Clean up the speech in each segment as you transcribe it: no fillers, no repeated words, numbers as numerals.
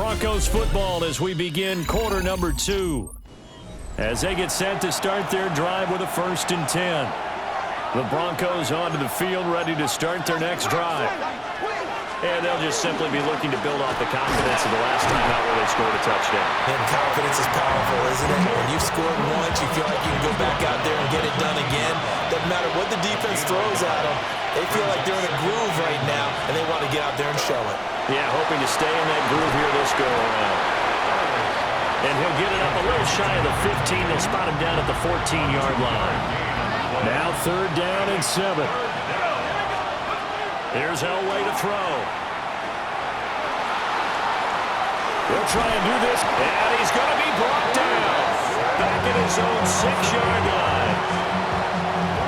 Broncos football as we begin quarter number 2. As they get set to start their drive with a 1st and 10. The Broncos onto the field ready to start their next drive. And they'll just simply be looking to build off the confidence of the last time out where they scored a touchdown. And confidence is powerful, isn't it? When you've scored once, you feel like you can go back out there and get it done again. Doesn't matter what the defense throws at them. They feel like they're in a groove right now, and they want to get out there and show it. Yeah, hoping to stay in that groove here this go-around. And he'll get it up a little shy of the 15. They'll spot him down at the 14-yard line. Now 3rd down and 7. Here's Elway to throw. He'll try and do this, and he's going to be brought down. Back at his own 6-yard line.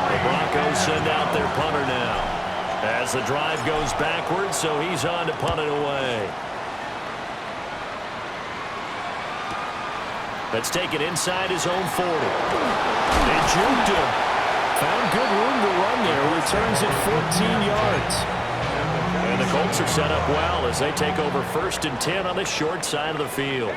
The Broncos send out their punter now. As the drive goes backwards, so he's on to punt it away. Let's take it inside his own 40. They juked him. Found good room to run there. Returns it 14 yards. And the Colts are set up well as they take over 1st and 10 on the short side of the field.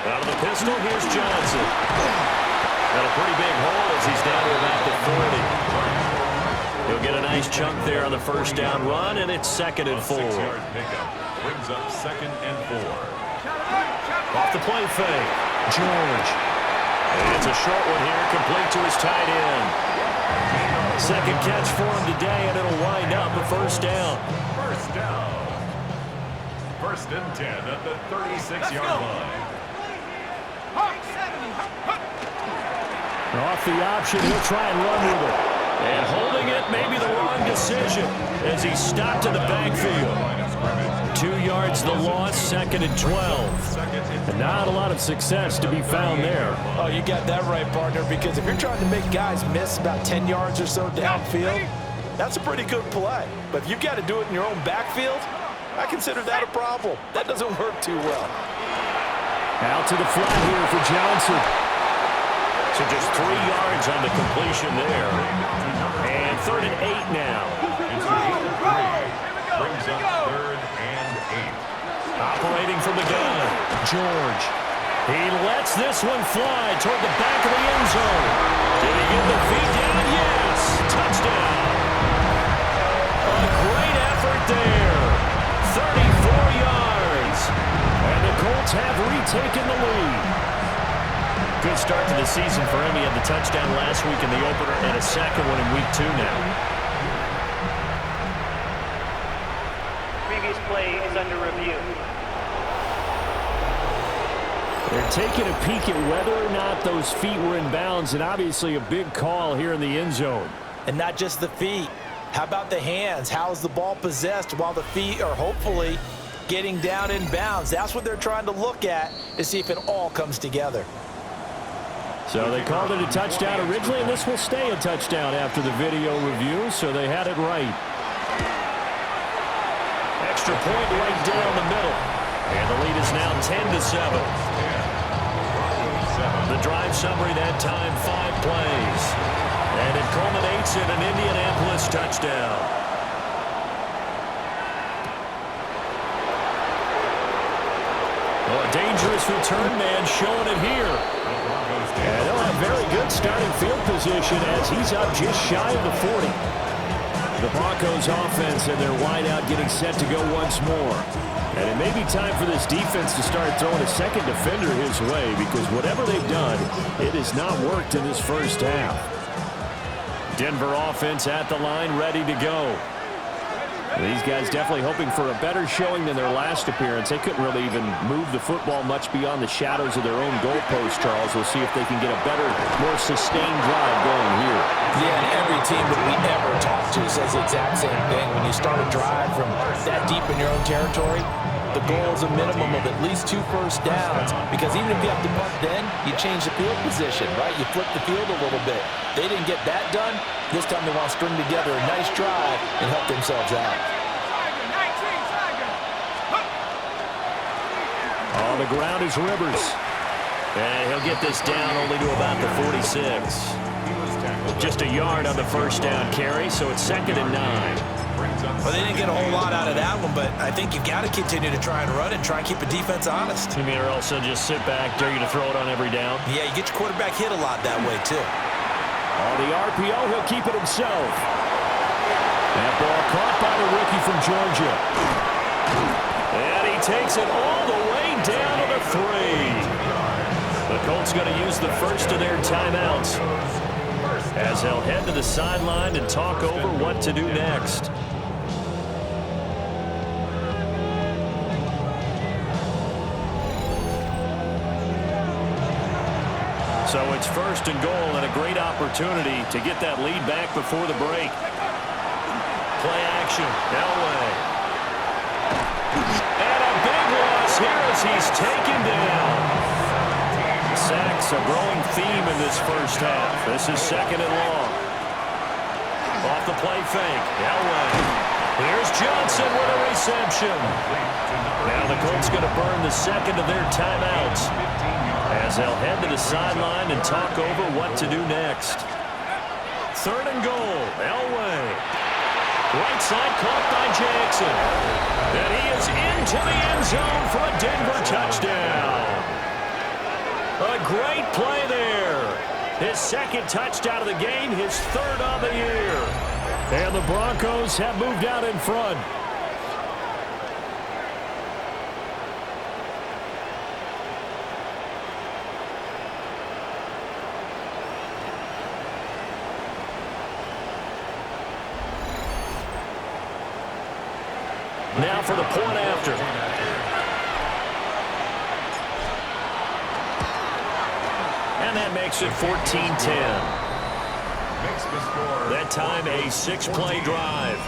Out of the pistol, here's Johnson. Got a pretty big hole as he's down to about the 40. He'll get a nice chunk there on the 1st down run, and it's 2nd and 4. Brings up 2nd and 4. Off the play fake. George. And it's a short one here, complete to his tight end. 2nd catch for him today, and it'll wind up a 1st down. 1st down. 1st and 10 at the 36-yard line. Off the option, he'll try and run with it. And holding it, maybe the wrong decision as he stopped in the backfield. 2 yards the loss, 2nd and 12. And not a lot of success to be found there. Oh, you got that right, partner, because if you're trying to make guys miss about 10 yards or so downfield, that's a pretty good play. But if you've got to do it in your own backfield, I consider that a problem. That doesn't work too well. Out to the flat here for Johnson. So just 3 yards on the completion there. And 3rd and 8 now. Brings up 3rd and 8. Operating from the gun. George. He lets this one fly toward the back of the end zone. Did he get the feet down? Yes. Touchdown. A great effort there. 34 yards. And the Colts have retaken the lead. Good start to the season for him. He had the touchdown last week in the opener and a 2nd one in week 2 now. Previous play is under review. They're taking a peek at whether or not those feet were in bounds, and obviously a big call here in the end zone. And not just the feet. How about the hands? How is the ball possessed while the feet are hopefully getting down in bounds? That's what they're trying to look at to see if it all comes together. So they called it a touchdown originally, and this will stay a touchdown after the video review, so they had it right. Extra point right down the middle. And the lead is now 10-7. The drive summary that time, 5 plays. And it culminates in an Indianapolis touchdown. Oh, a dangerous return man showing it here. And they'll have very good starting field position as he's up just shy of the 40. The Broncos offense and their wideout getting set to go once more. And it may be time for this defense to start throwing a 2nd defender his way, because whatever they've done, it has not worked in this 1st half. Denver offense at the line, ready to go. These guys definitely hoping for a better showing than their last appearance. They couldn't really even move the football much beyond the shadows of their own goalpost, Charles. We'll see if they can get a better, more sustained drive going here. Yeah, and every team that we ever talk to says the exact same thing. When you start a drive from that deep in your own territory, the goal is a minimum of at least 2 first downs, because even if you have to punt then, you change the field position, right? You flip the field a little bit. They didn't get that done. This time they want to string together a nice drive and help themselves out. On the ground is Rivers. And he'll get this down only to about the 46. Just a yard on the 1st down carry, so it's 2nd and 9. Well, they didn't get a whole lot out of that one, but I think you've got to continue to try and run and try and keep the defense honest. You mean, or else they'll just sit back, dare you to throw it on every down? Yeah, you get your quarterback hit a lot that way, too. On the RPO, he'll keep it himself. That ball caught by the rookie from Georgia. And he takes it all the way down to the 3. The Colts going to use the first of their timeouts, as they'll head to the sideline and talk over what to do next. So it's first and goal, and a great opportunity to get that lead back before the break. Play action, Elway. And a big loss here as he's taken down. Sacks a growing theme in this first half. This is second and long. Off the play fake, Elway. Here's Johnson with a reception. Now the Colts going to burn the second of their timeouts, as they'll head to the sideline and talk over what to do next. Third and goal, Elway. Right side caught by Jackson. And he is into the end zone for a Denver touchdown. A great play there. His second touchdown of the game, his third of the year. And the Broncos have moved out in front. Now for the point after. And that makes it 14-10. That time a 6-play drive.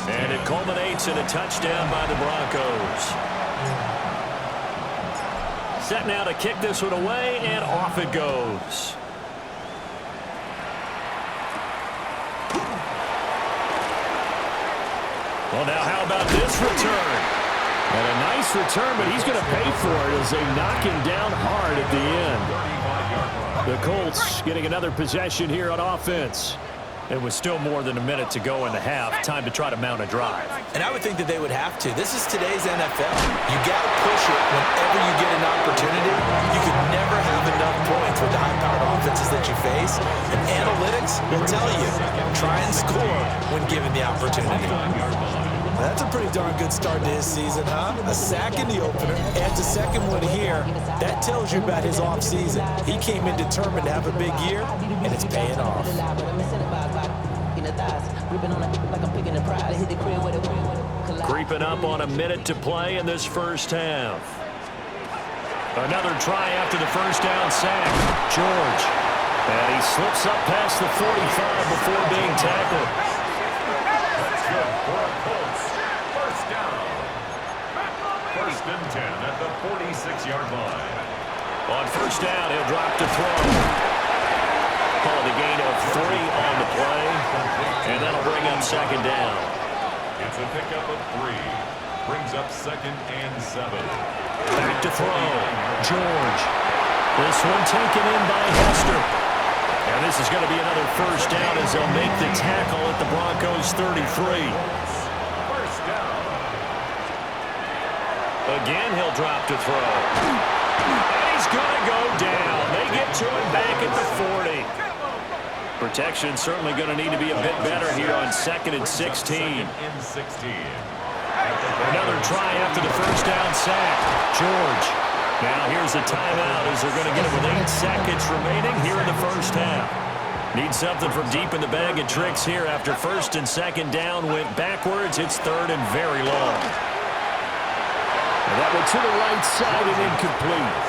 And it culminates in a touchdown by the Broncos. Set now to kick this one away, and off it goes. Well, now how about this return? And a nice return, but he's going to pay for it as they knock him down hard at the end. The Colts getting another possession here on offense. It was still more than a minute to go in the half. Time to try to mount a drive. And I would think that they would have to. This is today's NFL. You got to push it whenever you get an opportunity. You can never have enough points with the high-powered offenses that you face. And analytics will tell you, try and score when given the opportunity. That's a pretty darn good start to his season, huh? A sack in the opener, adds a second one here. That tells you about his offseason. He came in determined to have a big year, and it's paying off. Creeping up on a minute to play in this first half. Another try after the first down sack. George. And he slips up past the 45 before being tackled. First and 10 at the 46-yard line. On first down, he'll drop to throw. Call it a gain of 3 on the play, and that'll bring up second down. It's a pickup of 3. Brings up second and 7. Back to throw. George. This one taken in by Hester. And this is going to be another first down as they'll make the tackle at the Broncos' 33. First down. Again, he'll drop to throw. And he's going to go down. They get to him back at the 40. Protection certainly going to need to be a bit better here on second and 16. Another try after the first down sack. George. Now here's a timeout as they're going to get it with 8 seconds remaining here in the first half. Need something from deep in the bag of tricks here after first and second down went backwards. It's third and very long. And that went to the right side and incomplete.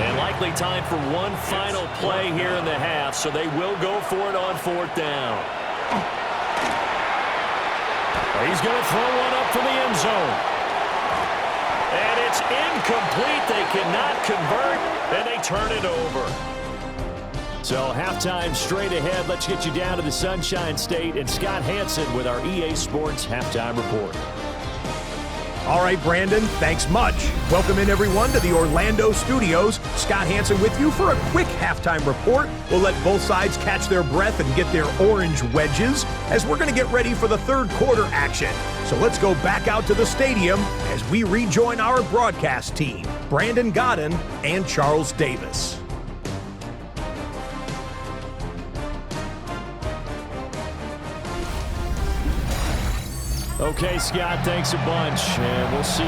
And likely time for one final play here in the half, so they will go for it on fourth down. He's going to throw one up for the end zone. And it's incomplete. They cannot convert, and they turn it over. So halftime straight ahead. Let's get you down to the Sunshine State and Scott Hansen with our EA Sports Halftime Report. All right, Brandon, thanks much. Welcome in, everyone, to the Orlando studios. Scott Hansen with you for a quick halftime report. We'll let both sides catch their breath and get their orange wedges as we're going to get ready for the third quarter action. So let's go back out to the stadium as we rejoin our broadcast team, Brandon Godden and Charles Davis. Okay, Scott, thanks a bunch, and we'll see